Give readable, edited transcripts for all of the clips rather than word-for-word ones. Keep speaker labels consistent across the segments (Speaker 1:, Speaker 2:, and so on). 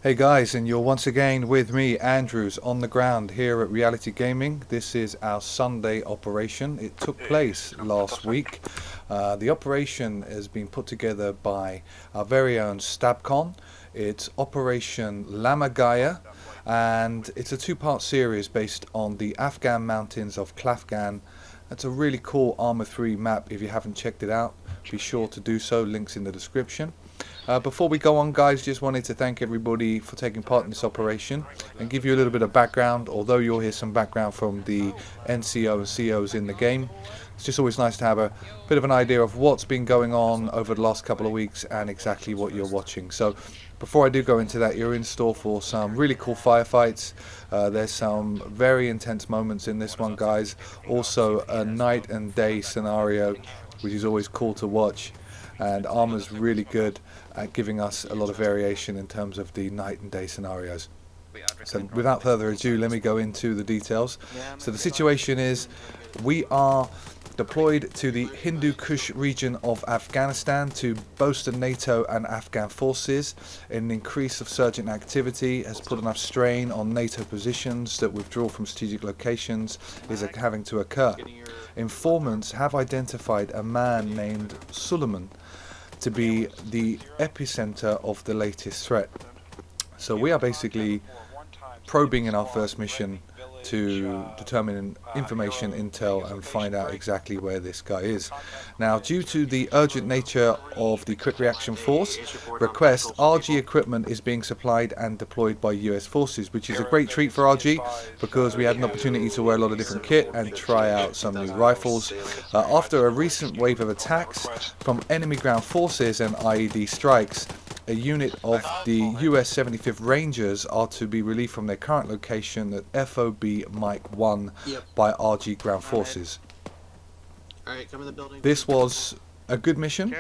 Speaker 1: Hey guys, and you're once again with me, Andrews, on the ground here at Reality Gaming. This is our Sunday operation. It took place last week. The operation has been put together by our very own Stabcon. It's Operation Lammergeier, and it's a two-part series based on the Afghan mountains of Klafgan. That's a really cool Arma 3 map. If you haven't checked it out, be sure to do so. Links in the description. Before we go on, guys, just wanted to thank everybody for taking part in this operation and give you a little bit of background. Although you'll hear some background from the NCO and COs in the game, it's just always nice to have a bit of an idea of what's been going on over the last couple of weeks and exactly what you're watching. So before I do go into that, you're in store for some really cool firefights. There's some very intense moments in this one, guys. Also a night and day scenario, which is always cool to watch. And Arma's really good at giving us a lot of variation in terms of the night and day scenarios. So without further ado, let me go into the details. So the situation is we are deployed to the Hindu Kush region of Afghanistan to bolster NATO and Afghan forces. An increase of surgent activity has put enough strain on NATO positions that withdrawal from strategic locations is having to occur. Informants have identified a man named Suleman to be the epicenter of the latest threat. So we are basically probing in our first mission to determine information, intel, and find out exactly where this guy is. Now, due to the urgent nature of the Quick Reaction Force request, RG equipment is being supplied and deployed by US forces, which is a great treat for RG because we had an opportunity to wear a lot of different kit and try out some new rifles. After a recent wave of attacks from enemy ground forces and IED strikes, a unit of the US 75th Rangers are to be relieved from their current location at FOB Mike I by RG ground forces. This was a good mission.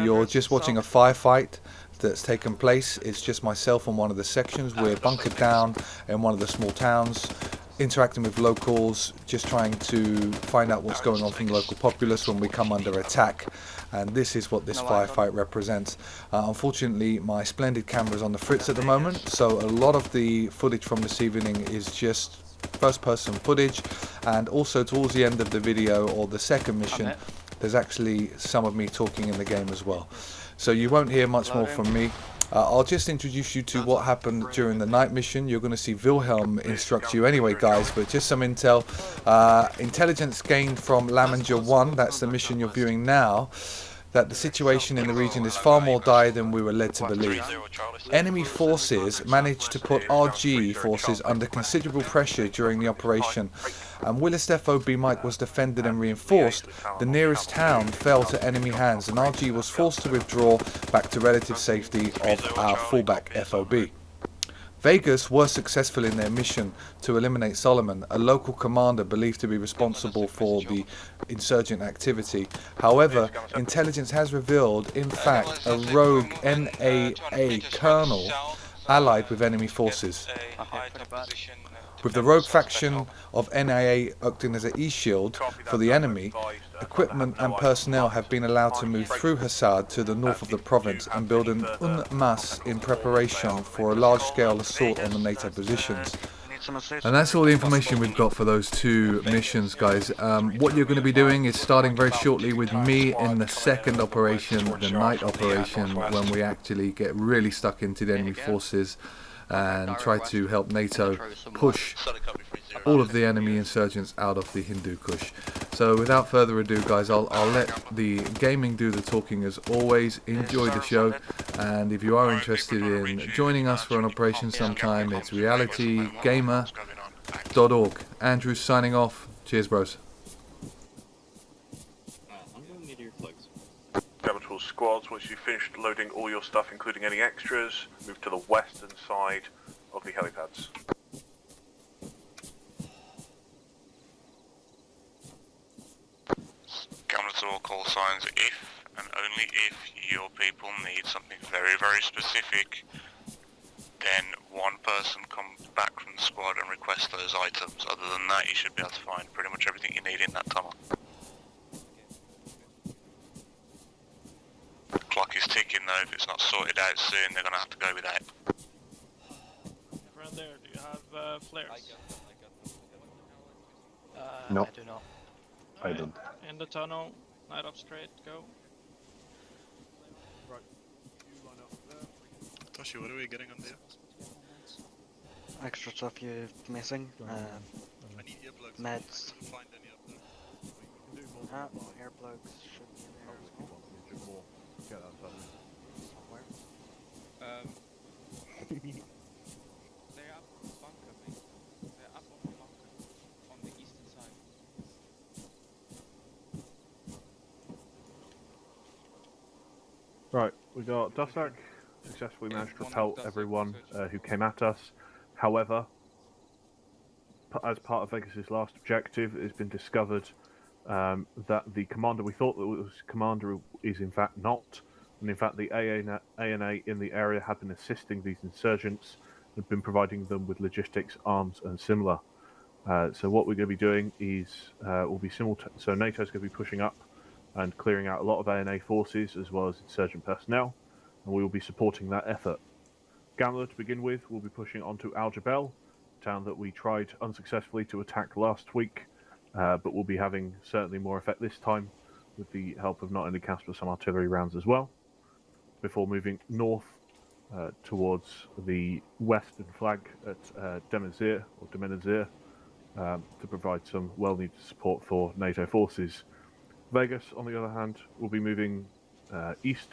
Speaker 1: You're just watching a firefight that's taken place. It's just myself on one of the sections. We're bunkered down in one of the small towns, interacting with locals, just trying to find out what's going on from the local populace when we come under attack. And this is what this firefight represents. Unfortunately, my splendid camera is on the fritz at the moment, so a lot of the footage from this evening is just first-person footage, and also towards the end of the video, or the second mission, there's actually some of me talking in the game as well. So you won't hear much more from me. I'll just introduce you to what happened during the night mission. You're going to see Wilhelm instruct you anyway, guys, but just some intel. Intelligence gained from Lammergeier I, that's the mission you're viewing now, that the situation in the region is far more dire than we were led to believe. Enemy forces managed to put RG forces under considerable pressure during the operation, and whilst FOB Mike was defended and reinforced, the nearest town fell to enemy hands and RG was forced to withdraw back to relative safety of our fallback FOB. Vegas were successful in their mission to eliminate Suleman, a local commander believed to be responsible for the insurgent activity. However, intelligence has revealed, in fact, a rogue NAA colonel allied with enemy forces. With the rogue faction of NAA acting as an e-shield for the enemy, equipment and personnel have been allowed to move through Hassad to the north of the province and build an en masse in preparation for a large-scale assault on the NATO positions. And that's all the information we've got for those two missions, guys. What you're going to be doing is starting very shortly with me in the second operation, the night operation, when we actually get really stuck into the enemy forces and try to help NATO push all of the enemy insurgents out of the Hindu Kush. So without further ado, guys, I'll let the gaming do the talking as always. Enjoy the show, and if you are interested in joining us for an operation sometime, it's realitygamer.org. Andrew signing off. Cheers, bros.
Speaker 2: Capital squads, once you've finished loading all your stuff, including any extras, move to the western side of the helipads.
Speaker 3: Capital all call signs if and only if your people need something very, very specific, then one person comes back from the squad and requests those items. Other than that, you should be able to find pretty much everything you need in that tunnel. Clock is ticking though. If it's not sorted out soon, they're going to have to go without.
Speaker 4: have flares?
Speaker 5: No.
Speaker 6: I do not.
Speaker 5: I don't.
Speaker 4: In the tunnel, night up straight, go.
Speaker 7: Right. You line up there.
Speaker 8: Toshi, what are we getting on there?
Speaker 6: Extra stuff you're missing.
Speaker 8: I need earplugs.
Speaker 6: Meds.
Speaker 8: I couldn't find any up there.
Speaker 7: You can do more than one.
Speaker 6: Earplugs should be in there
Speaker 7: Probably
Speaker 6: as
Speaker 7: if you
Speaker 6: well.
Speaker 7: want. You do more. Get that done.
Speaker 6: Somewhere.
Speaker 9: They're up on the bunker, mate. They're up on the bunker, on the eastern side.
Speaker 7: Right, we got Dusak. Successfully managed to repel everyone who came at us. However, as part of Vegas's last objective, it has been discovered that the commander we thought that was commander is in fact not, and in fact the ANA in the area had been assisting these insurgents, had been providing them with logistics, arms, and similar. So what we're going to be doing is we'll be so NATO's going to be pushing up and clearing out a lot of ANA forces as well as insurgent personnel, and we will be supporting that effort. Gambler, to begin with, will be pushing onto Jebel, a town that we tried unsuccessfully to attack last week, but we'll be having certainly more effect this time with the help of not only cast but some artillery rounds as well, before moving north towards the western flag at Demenazir to provide some well-needed support for NATO forces. Vegas, on the other hand, will be moving east.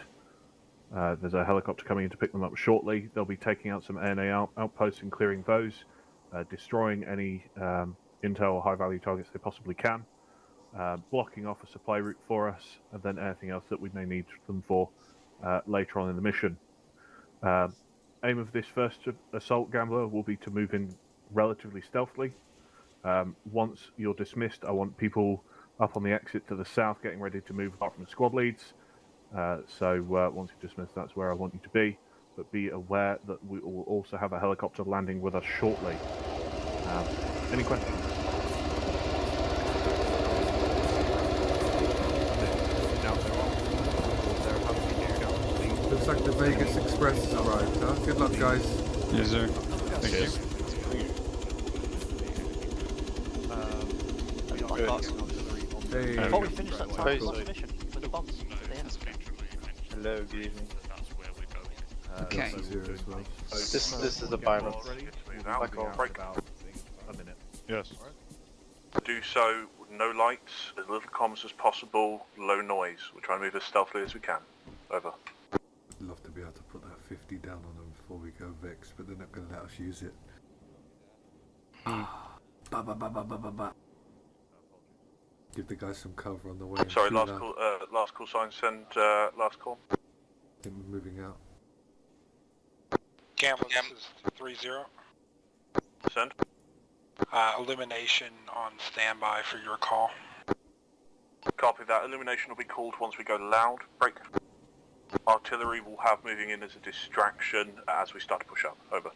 Speaker 7: There's a helicopter coming in to pick them up shortly. They'll be taking out some ANA outposts and clearing those, destroying any intel or high-value targets they possibly can, blocking off a supply route for us, and then anything else that we may need them for later on in the mission. Aim of this first assault, Gambler, will be to move in relatively stealthily. Once you're dismissed, I want people up on the exit to the south getting ready to move apart from the squad leads. So once you're dismissed, that's where I want you to be. But be aware that we will also have a helicopter landing with us shortly. Any questions?
Speaker 1: Looks like the Vegas Express has arrived, huh? Good luck, guys.
Speaker 10: Yes, sir. Thank you.
Speaker 1: Hey.
Speaker 6: I thought we finished that time mission with the bombs at the end.
Speaker 10: Hello, good evening.
Speaker 1: Okay.
Speaker 10: This is the pilot.
Speaker 2: Break.
Speaker 7: A minute.
Speaker 8: Yes.
Speaker 2: Do so with no lights, as little comms as possible, low noise. We'll try and move as stealthily as we can. Over.
Speaker 1: I'd love to be able to put that 50 down on them before we go Vex, but they're not going to let us use it. Ba ba ba ba ba ba ba. Give the guys some cover on the way.
Speaker 2: Sorry, last call sign, send last call.
Speaker 1: Then we're moving out.
Speaker 11: Gamble, this is 3-0.
Speaker 2: Send.
Speaker 11: Illumination on standby for your call.
Speaker 2: Copy that. Illumination will be called once we go loud. Break. Artillery will have moving in as a distraction as we start to push up. Over.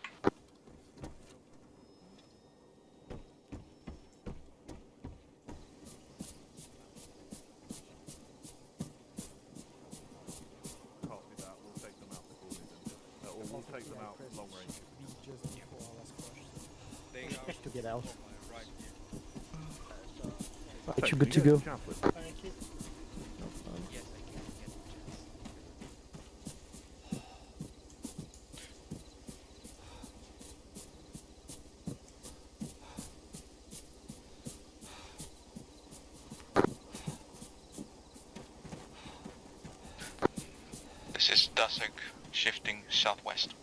Speaker 7: Copy that. We'll take them out before we do. We'll take them out long range.
Speaker 12: To get out.
Speaker 7: Hey,
Speaker 12: You're good to go.
Speaker 4: Thank you.
Speaker 3: This is Dusak, shifting southwest.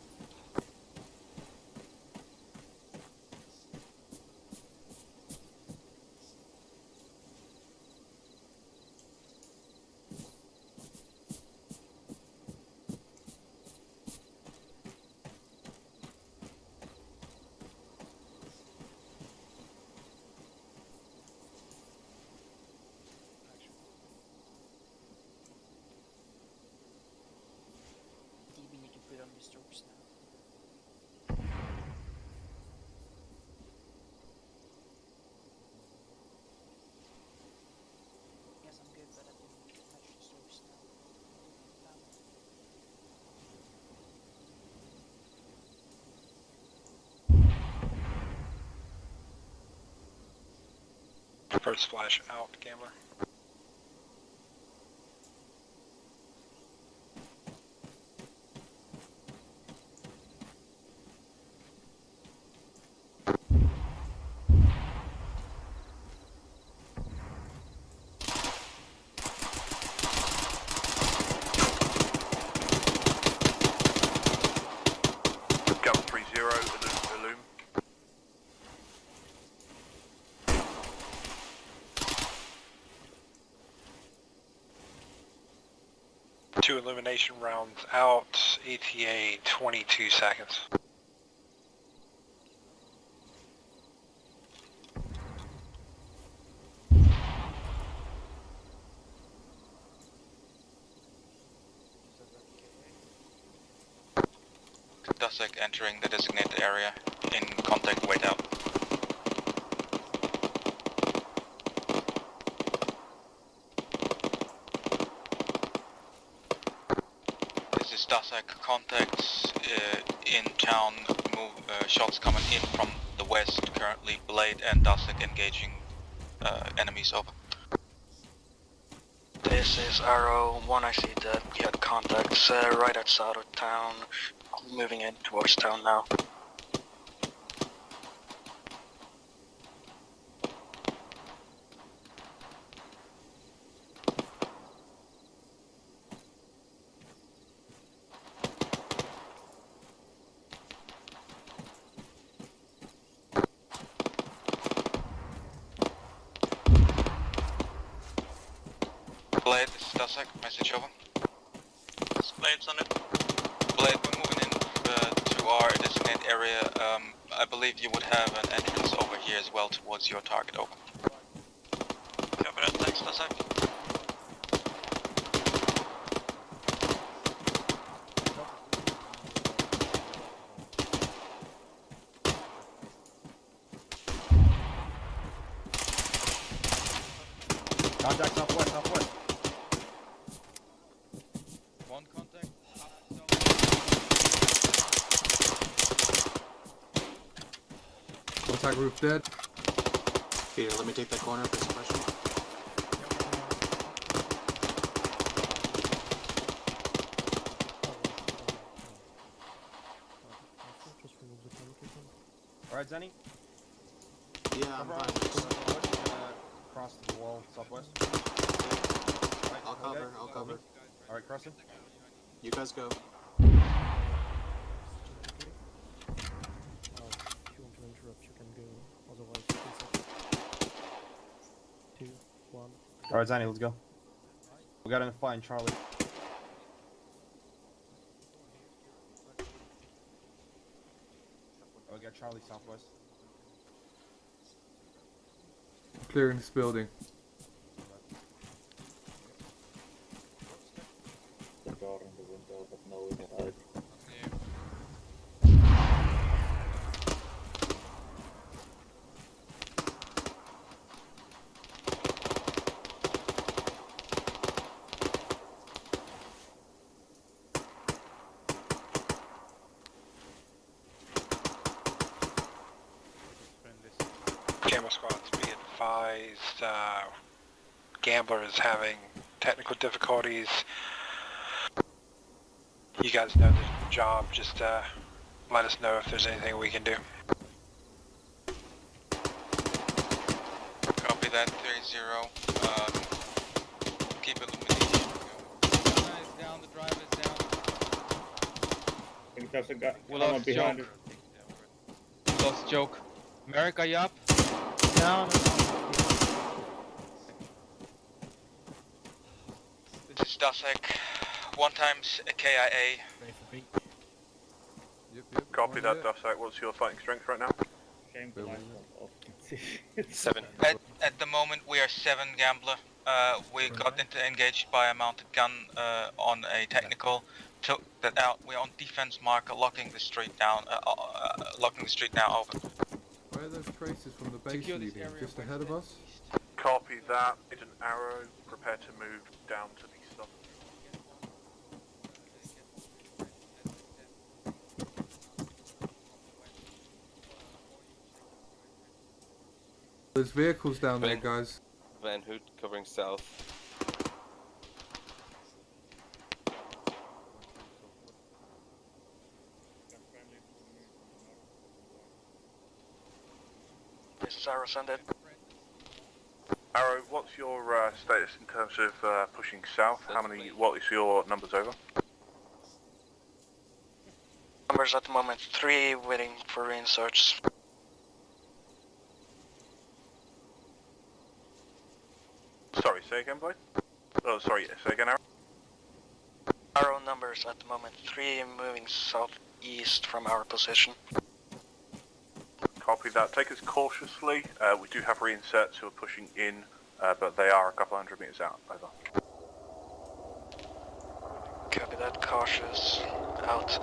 Speaker 9: DB, you can put on your strokes now.
Speaker 11: First splash out, Gambler.
Speaker 2: Gum 3-0, Illume.
Speaker 11: Two illumination rounds out, ETA 22 seconds.
Speaker 3: Dusek entering the designated area in contact wait out. This is Dusek contacts in town, shots coming in from the west, currently Blade and Dusek engaging enemies, over.
Speaker 6: This is Arrow 1, I see that you had contacts right outside of town, moving in towards town now.
Speaker 3: Blade, this is Dusek, message over. This Blade's on it. Blade, we're moving in to our designated area. I believe you would have an entrance over here as well towards your target, over. Copy that, thanks Dusek.
Speaker 9: Contact southwest, southwest. One contact.
Speaker 1: Contact roof dead.
Speaker 10: Here, let me take that corner for suppression.
Speaker 9: Alright, Zenny.
Speaker 10: Yeah, I'm fine.
Speaker 9: Cross the wall, southwest.
Speaker 10: I'll cover.
Speaker 9: Alright, crossing.
Speaker 10: You guys go.
Speaker 6: If you want to interrupt, you can go. Otherwise, you can 2, 1.
Speaker 9: Alright, Zanny, let's go. We got him flying Charlie. Oh, we got Charlie southwest.
Speaker 1: Clearing this building.
Speaker 11: Camera squads, be advised, Gambler is having technical difficulties. You guys know the job, just let us know if there's anything we can do.
Speaker 3: Copy that, 3-0. Keep illumination.
Speaker 9: Is down, the driver is down. We lost Joke. Lost Joke. Merrick, are you up?
Speaker 6: Down.
Speaker 3: This is Dusek. 1 times KIA.
Speaker 2: Copy that, Dusek. What's your fighting strength right now?
Speaker 3: 7. At the moment we are 7, Gambler. We got engaged by a mounted gun on a technical. Took that out. We're on defense marker, locking the street down. Over.
Speaker 1: Where are those traces from the base leaving? Just ahead of us?
Speaker 2: Copy that. Agent Arrow, prepare to move down to the south.
Speaker 1: There's vehicles down there, guys.
Speaker 5: Van Hoot covering south.
Speaker 6: This is Arrow, send it.
Speaker 2: Arrow, what's your status in terms of pushing south? What is your numbers over?
Speaker 6: Numbers at the moment 3, waiting for reinserts.
Speaker 2: Sorry, say again, Blade? Oh, sorry, say again, Arrow?
Speaker 6: Arrow numbers at the moment 3, moving southeast from our position.
Speaker 2: Copy that. Take us cautiously. We do have reinserts who are pushing in, but they are a couple hundred meters out. Over.
Speaker 6: Copy that. Cautious. Out.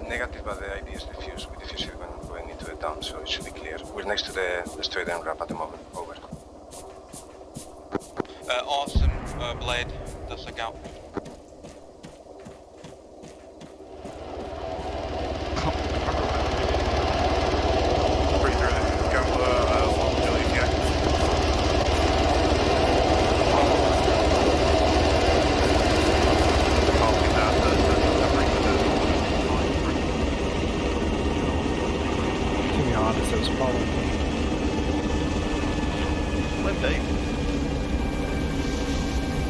Speaker 11: Negative, but the ID is diffused. We diffuse it when going into the dump, so it should be clear. We're next to the straight end ramp at the moment. Over.
Speaker 9: Awesome, Blade. Does look out.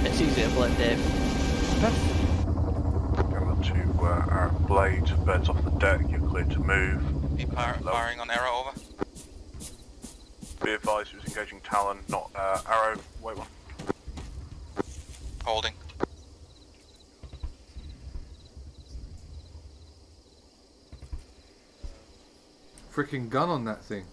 Speaker 12: It's easier, Blade Dave.
Speaker 2: Going to our Blade, birds off the deck, you're clear to move.
Speaker 9: Be firing on Arrow, over.
Speaker 2: Be advised, it was engaging Talon, not Arrow. Wait one.
Speaker 9: Holding.
Speaker 1: Freaking gun on that thing.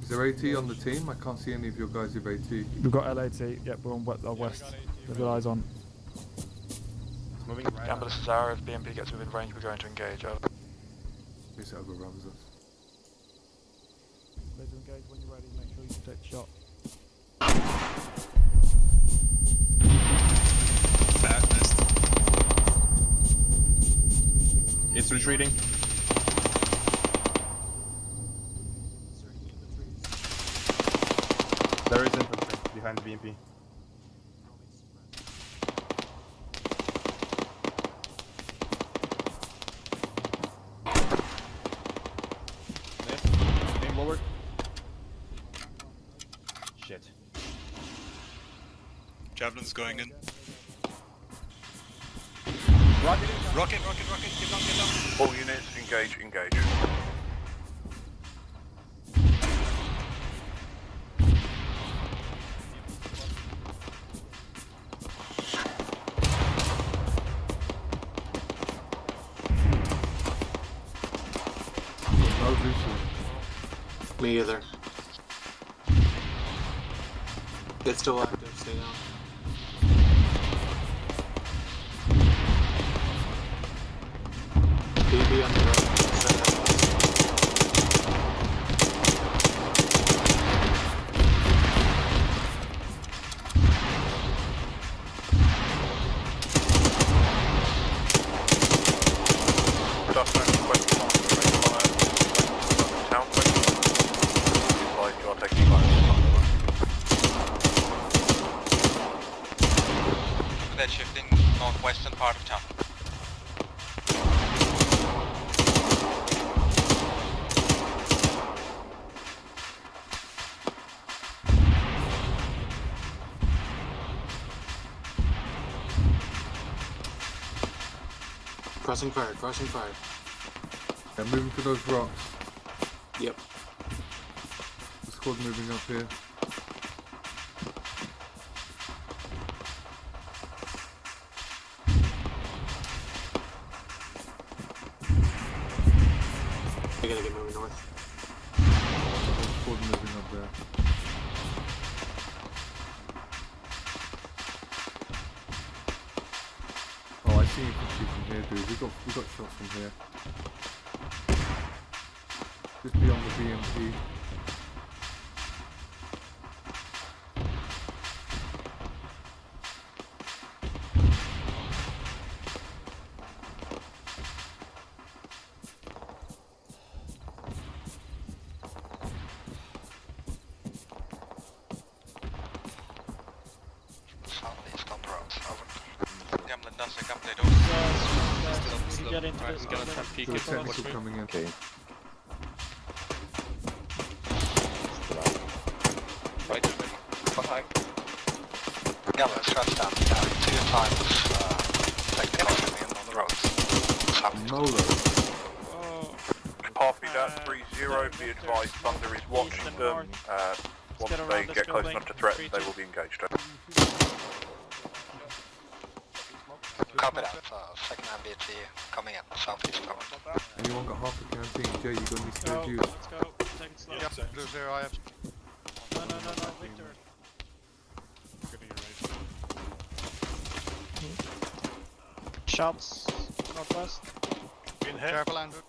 Speaker 1: Is there AT on the team? I can't see any of your guys with AT.
Speaker 13: We've got LAT, yep, we're on west. We've got eyes on.
Speaker 10: It's moving right.
Speaker 6: Gamble, this is Arrow. If BMP gets within range, we're going to engage. Over.
Speaker 1: This overruns us.
Speaker 13: Clear to engage when you're ready, make sure you can take the shot.
Speaker 8: Bad missed. It's retreating. There is infantry behind the BMP. Aim forward. Shit. Javelin's going in.
Speaker 2: Rocket,
Speaker 8: Rocket, get down.
Speaker 2: all units, engage.
Speaker 1: No vision.
Speaker 10: Me either. It's still active, stay down. BB on the road. Send that
Speaker 9: They're shifting northwestern part of town.
Speaker 10: Crossing fire, crossing fire.
Speaker 1: Yeah, moving to those rocks.
Speaker 10: Yep.
Speaker 1: The squad moving up here.
Speaker 10: We gotta get moving north.
Speaker 1: Squad moving up there. Oh, I see infantry from here, dude. We got shots from here. Just beyond the BMP.
Speaker 6: Southeast on roads, over.
Speaker 9: Gamlen does a update
Speaker 4: We get into this
Speaker 7: gonna
Speaker 4: building.
Speaker 7: tap peek
Speaker 1: So the
Speaker 7: it.
Speaker 1: technical coming in.
Speaker 5: Okay. Right, behind.
Speaker 6: Gamlen, stretch down. Yeah, 2 times. Take the caution in on the roads. Southeast.
Speaker 1: Molo.
Speaker 4: Oh,
Speaker 2: Copy that, 3-0, be advised Thunder is watching
Speaker 4: and
Speaker 2: them.
Speaker 4: north.
Speaker 2: Once
Speaker 4: get
Speaker 2: they
Speaker 4: around this
Speaker 2: get close
Speaker 4: building.
Speaker 2: enough to threaten, they
Speaker 4: 3-2.
Speaker 2: will be engaged.
Speaker 6: Copy that. Second MBT coming in. Southeast over.
Speaker 1: Anyone got half a canteen? Jay, you got any spare
Speaker 4: Go,
Speaker 1: juice?
Speaker 4: let's go. Take it slow.
Speaker 8: Blue 0, I have.
Speaker 4: No, Victor. Shots, northwest.
Speaker 8: Careful, Andrew.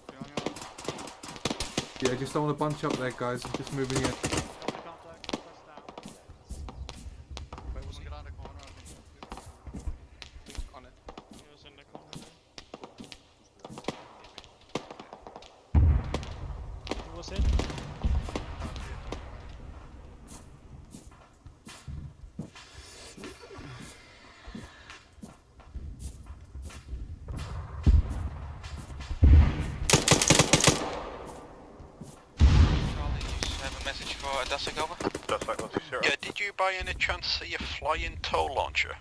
Speaker 1: Yeah, just don't want to bunch up there, guys. I'm just moving in.
Speaker 4: Copy contact, press down.
Speaker 8: Wait, we'll get on the corner, I think. On it.
Speaker 4: He was in the corner there. Who was it?
Speaker 9: Charlie, you have a message for Dasik over?
Speaker 2: That's like 1-0.
Speaker 6: Yeah, did you by any chance see a flying tow launcher?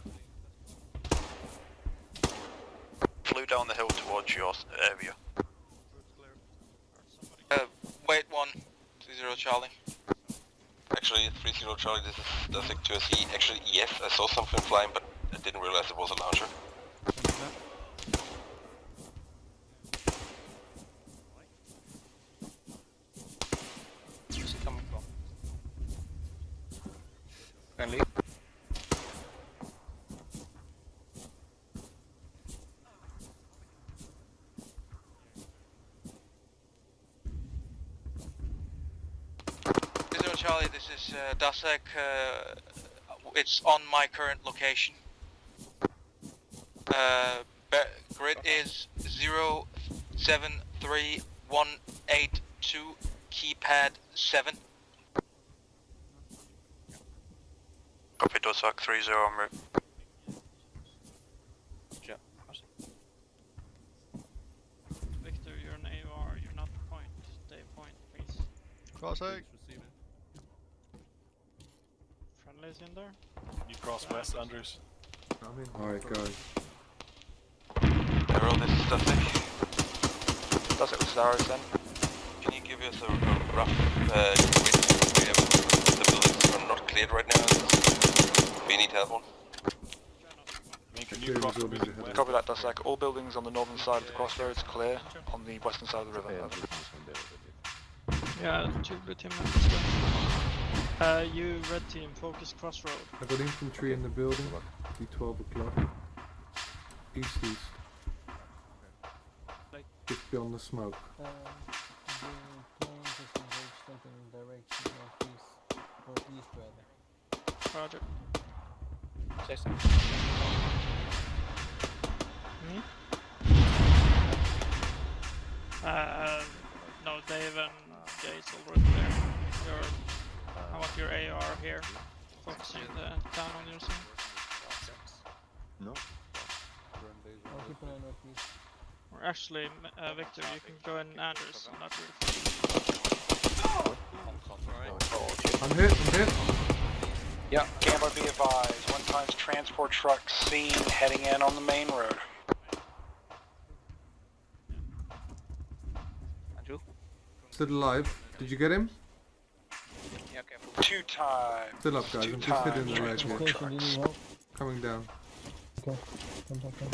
Speaker 6: Flew down the hill towards your area.
Speaker 9: Wait 1, 30 Charlie.
Speaker 5: Actually, 3-0 Charlie, this is Dasik 2SE. Actually, yes, I saw something flying, but I didn't realize it was a launcher.
Speaker 9: Where's he coming from?
Speaker 6: Friendly.
Speaker 9: Charlie, this is Dasek. It's on my current location. Grid is 073182, keypad 7.
Speaker 6: Copy, Dasek 30 en route.
Speaker 4: Victor, you're an AR, you're not point. Stay point, please.
Speaker 8: Crossing.
Speaker 4: Friendlies in there?
Speaker 8: You cross west, Andrews.
Speaker 1: Alright, guys.
Speaker 5: Arrow, this is Dasik.
Speaker 6: Dasek, this is ours then.
Speaker 5: Can you give us a rough grid? We have the buildings are not cleared right now. We need help on.
Speaker 8: Can you cross the building west?
Speaker 6: Copy that, Dasek. All buildings on the northern side of the crossroads clear. On the western side of the river.
Speaker 4: Yeah, 2 blue team members go. You red team, focus crossroad.
Speaker 1: I got infantry in the building. Be 12 o'clock. East. Just beyond the smoke.
Speaker 4: Roger.
Speaker 9: Say something.
Speaker 4: Me? No, Dave and Jay's already there. I want your AR here. Focusing the town on your side.
Speaker 1: No.
Speaker 4: Or actually, Victor, you can go in Anders. I'm not really
Speaker 1: I'm hit.
Speaker 6: Yeah, Gambler, be advised. 1 times transport truck seen heading in on the main road.
Speaker 1: Still alive. Did you get him?
Speaker 6: Yeah, okay. 2 times.
Speaker 1: Still up, guys. I'm just hitting the leg here.
Speaker 13: Location, you need help?
Speaker 1: Coming down.
Speaker 13: Okay. Contact them.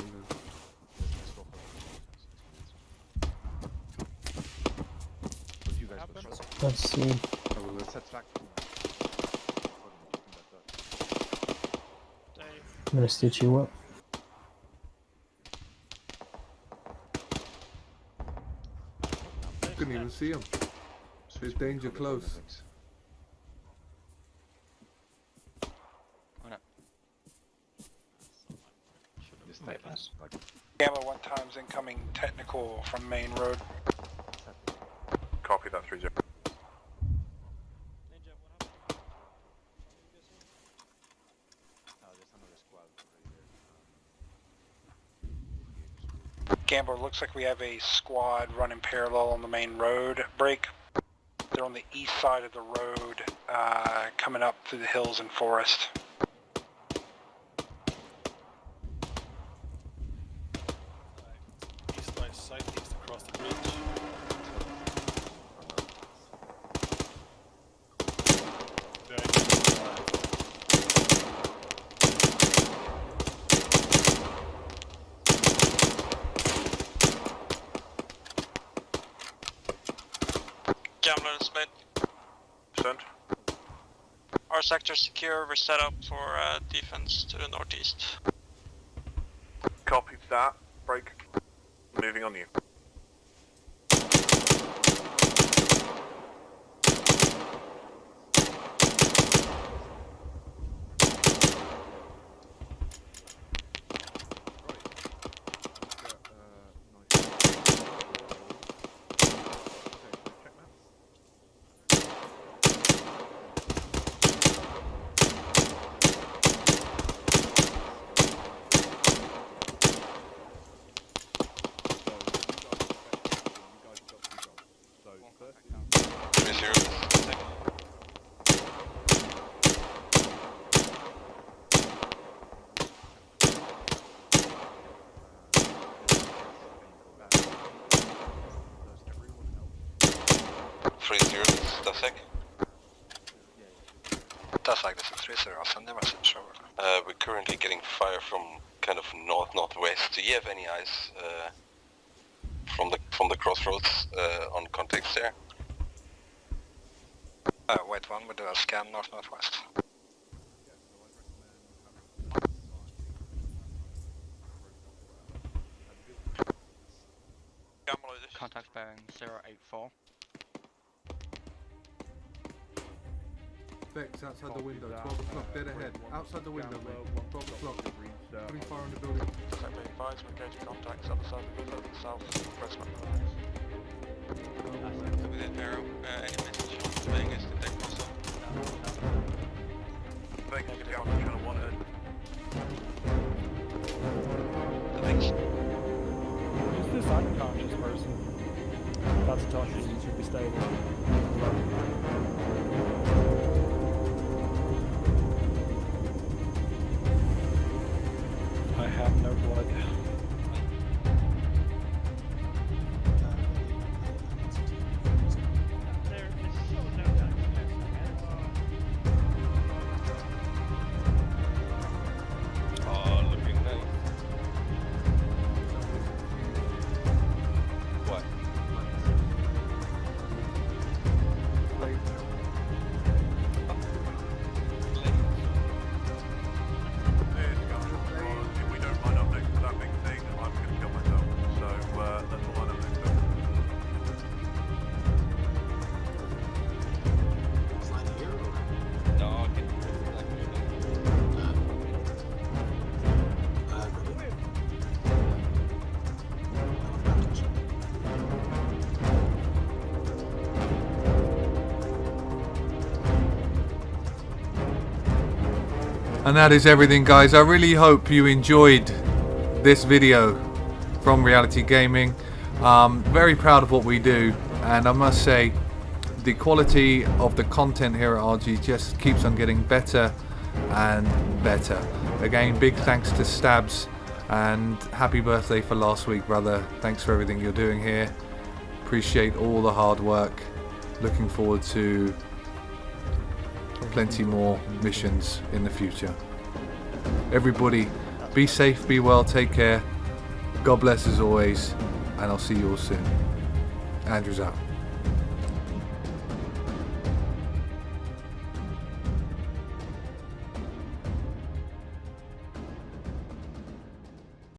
Speaker 13: Let's see. I'm gonna stitch you up.
Speaker 1: Couldn't even see him. There's danger close.
Speaker 6: Gamma 1 times incoming technical from main road.
Speaker 2: Copy that 3-0.
Speaker 6: Gambler, looks like we have a squad running parallel on the main road. Break. They're on the east side of the road, coming up through the hills and forest.
Speaker 14: East, west, southeast across the bridge.
Speaker 4: Gambler and Smith.
Speaker 2: Sent.
Speaker 4: Our sector secure. We're set up for defense to the northeast.
Speaker 2: Copy that. Break. Moving on you.
Speaker 6: That's like this is 3-0. I'll send them a message over.
Speaker 5: We're currently getting fire from kind of north-northwest. Do you have any eyes from the crossroads on context there?
Speaker 6: Wait one, we'll do a scan north-northwest.
Speaker 12: Contact bearing 084.
Speaker 1: Vex outside the window, 12 o'clock, dead ahead. Outside the window, mate. 12 o'clock. Putting fire on the building.
Speaker 2: Set me advised, we're engaging contacts other side of the window, south, west.
Speaker 5: Within arrow, any message from Vegas, did they cross up?
Speaker 2: Vegas is down on channel 1 end.
Speaker 13: Who's this unconscious person? That's a touch, you should be stable. I have no blood.
Speaker 14: Oh, looking nice.
Speaker 5: What?
Speaker 2: If we don't line up next to that big thing, I'm going to kill myself. So let's line up next to it.
Speaker 10: Flying here or?
Speaker 14: No, I can
Speaker 1: And that is everything, guys. I really hope you enjoyed this video from Reality Gaming. Very proud of what we do, and I must say the quality of the content here at RG just keeps on getting better and better. Again, big thanks to Stabs, and happy birthday for last week, brother. Thanks for everything you're doing here. Appreciate all the hard work. Looking forward to plenty more missions in the future. Everybody, be safe, be well, take care. God bless as always, and I'll see you all soon. Andrew's out.